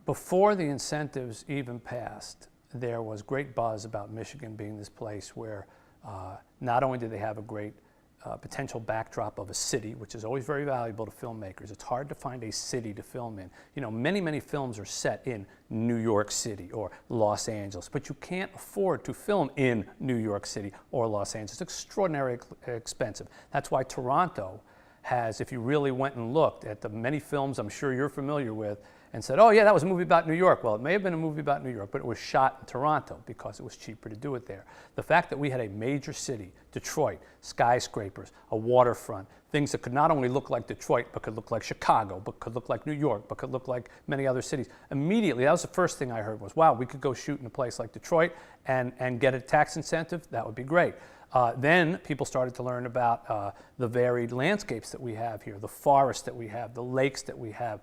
Before the incentives even passed, there was great buzz about Michigan being this place where not only did they have a great potential backdrop of a city, which is always very valuable to filmmakers. It's hard to find a city to film in. You know, many films are set in New York City or Los Angeles, but you can't afford to film in New York City or Los Angeles. It's extraordinarily expensive. That's why Toronto has, if you really went and looked at the many films I'm sure you're familiar with, and said, oh yeah, that was a movie about New York. Well, it may have been a movie about New York, but it was shot in Toronto because it was cheaper to do it there. The fact that we had a major city, Detroit, skyscrapers, a waterfront, things that could not only look like Detroit, but could look like Chicago, but could look like New York, but could look like many other cities. Immediately, that was the first thing I heard was, wow, we could go shoot in a place like Detroit and get a tax incentive. That would be great. Then people started to learn about the varied landscapes that we have here, the forests that we have, the lakes that we have,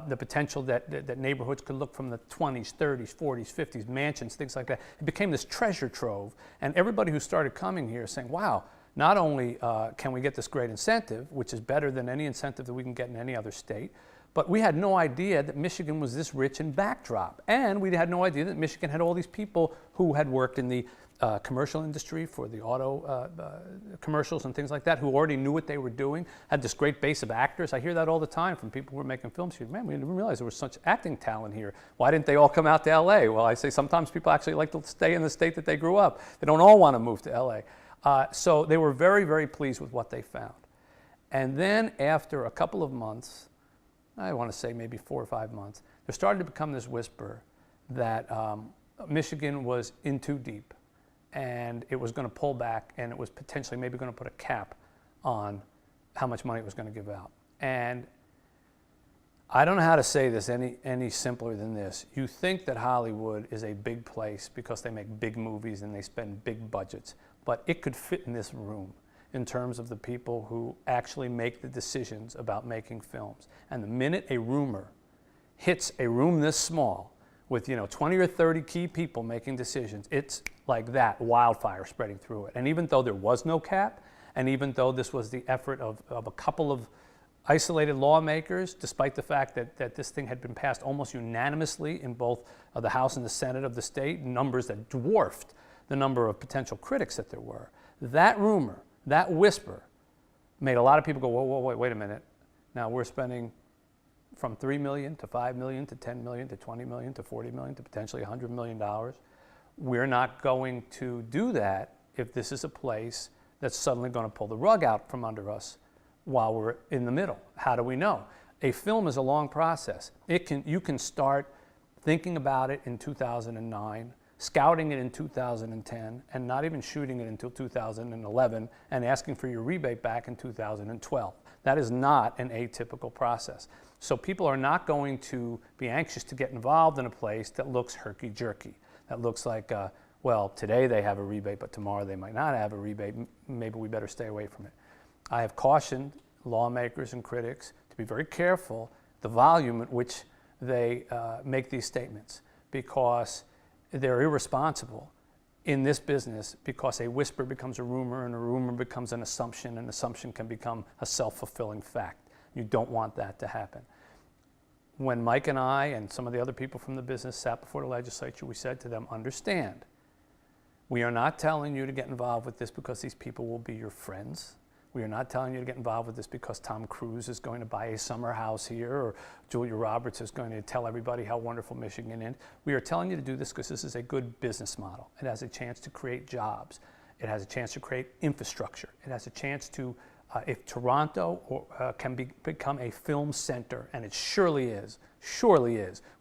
the potential that neighborhoods could look from the 20s, 30s, 40s, 50s, mansions, things like that. It became this treasure trove, and everybody who started coming here saying, wow, not only can we get this great incentive, which is better than any incentive that we can get in any other state, but we had no idea that Michigan was this rich in backdrop. And we had no idea that Michigan had all these people who had worked in the commercial industry for the auto commercials and things like that, who already knew what they were doing, had this great base of actors. I hear that all the time from people who are making films here. Man, we didn't realize there was such acting talent here. Why didn't they all come out to LA? Well, I say sometimes people actually like to stay in the state that they grew up. They don't all want to move to LA. So they were very pleased with what they found. And then after a couple of months, I want to say maybe 4 or 5 months, there started to become this whisper that Michigan was in too deep and it was going to pull back and it was potentially maybe going to put a cap on how much money it was going to give out. And I don't know how to say this any simpler than this. You think that Hollywood is a big place because they make big movies and they spend big budgets, but it could fit in this room in terms of the people who actually make the decisions about making films. And the minute a rumor hits a room this small with 20 or 30 key people making decisions, it's like that, wildfire spreading through it. And even though there was no cap, and even though this was the effort of a couple of isolated lawmakers, despite the fact that this thing had been passed almost unanimously in both the House and the Senate of the state, numbers that dwarfed the number of potential critics that there were, that rumor, that whisper made a lot of people go, whoa, wait a minute. Now we're spending from $3 million to $5 million to $10 million to $20 million to $40 million to potentially $100 million. We're not going to do that if this is a place that's suddenly going to pull the rug out from under us while we're in the middle. How do we know? A film is a long process. You can start thinking about it in 2009, scouting it in 2010, and not even shooting it until 2011 and asking for your rebate back in 2012. That is not an atypical process. So people are not going to be anxious to get involved in a place that looks herky-jerky, that looks like, well, today they have a rebate, but tomorrow they might not have a rebate. Maybe we better stay away from it. I have cautioned lawmakers and critics to be very careful the volume at which they make these statements, because they're irresponsible in this business, because a whisper becomes a rumor and a rumor becomes an assumption, and an assumption can become a self-fulfilling fact. You don't want that to happen. When Mike and I and some of the other people from the business sat before the legislature, we said to them, understand, we are not telling you to get involved with this because these people will be your friends. We are not telling you to get involved with this because Tom Cruise is going to buy a summer house here or Julia Roberts is going to tell everybody how wonderful Michigan is. We are telling you to do this because this is a good business model. It has a chance to create jobs. It has a chance to create infrastructure. It has a chance to, if Toronto can become a film center, and it surely is,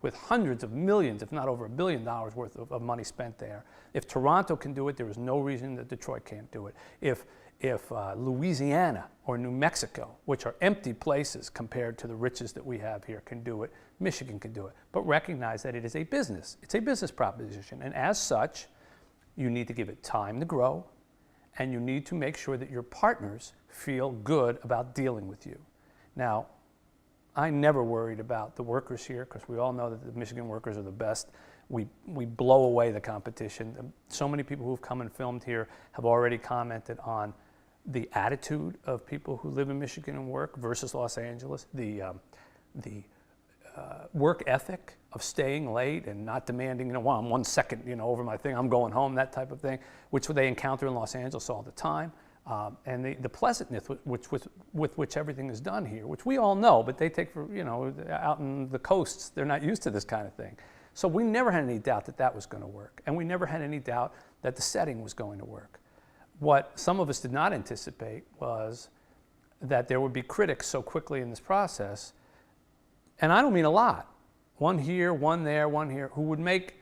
with hundreds of millions, if not over $1 billion worth of money spent there. If Toronto can do it, there is no reason that Detroit can't do it. If Louisiana or New Mexico, which are empty places compared to the riches that we have here, can do it, Michigan can do it. But recognize that it is a business. It's a business proposition. And as such, you need to give it time to grow, and you need to make sure that your partners feel good about dealing with you. Now, I never worried about the workers here, because we all know that the Michigan workers are the best. We blow away the competition. So many people who've come and filmed here have already commented on the attitude of people who live in Michigan and work versus Los Angeles, the work ethic of staying late and not demanding, well, I'm 1 second, over my thing, I'm going home, that type of thing, which they encounter in Los Angeles all the time. And the pleasantness with which everything is done here, which we all know, but they take for, out in the coasts, they're not used to this kind of thing. So we never had any doubt that that was going to work. And we never had any doubt that the setting was going to work. What some of us did not anticipate was that there would be critics so quickly in this process, and I don't mean a lot, one here, one there, one here, who would make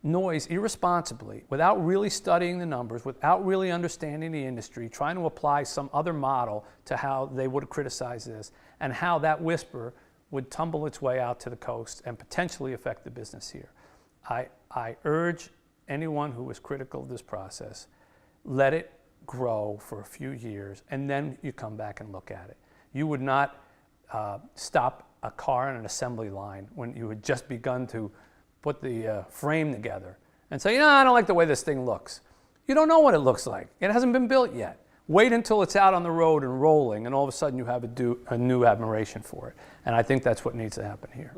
noise irresponsibly without really studying the numbers, without really understanding the industry, trying to apply some other model to how they would criticize this, and how that whisper would tumble its way out to the coast and potentially affect the business here. I urge anyone who is critical of this process, let it grow for a few years, and then you come back and look at it. You would not stop a car on an assembly line when you had just begun to put the frame together and say, I don't like the way this thing looks. You don't know what it looks like. It hasn't been built yet. Wait until it's out on the road and rolling, and all of a sudden you have a new admiration for it. And I think that's what needs to happen here.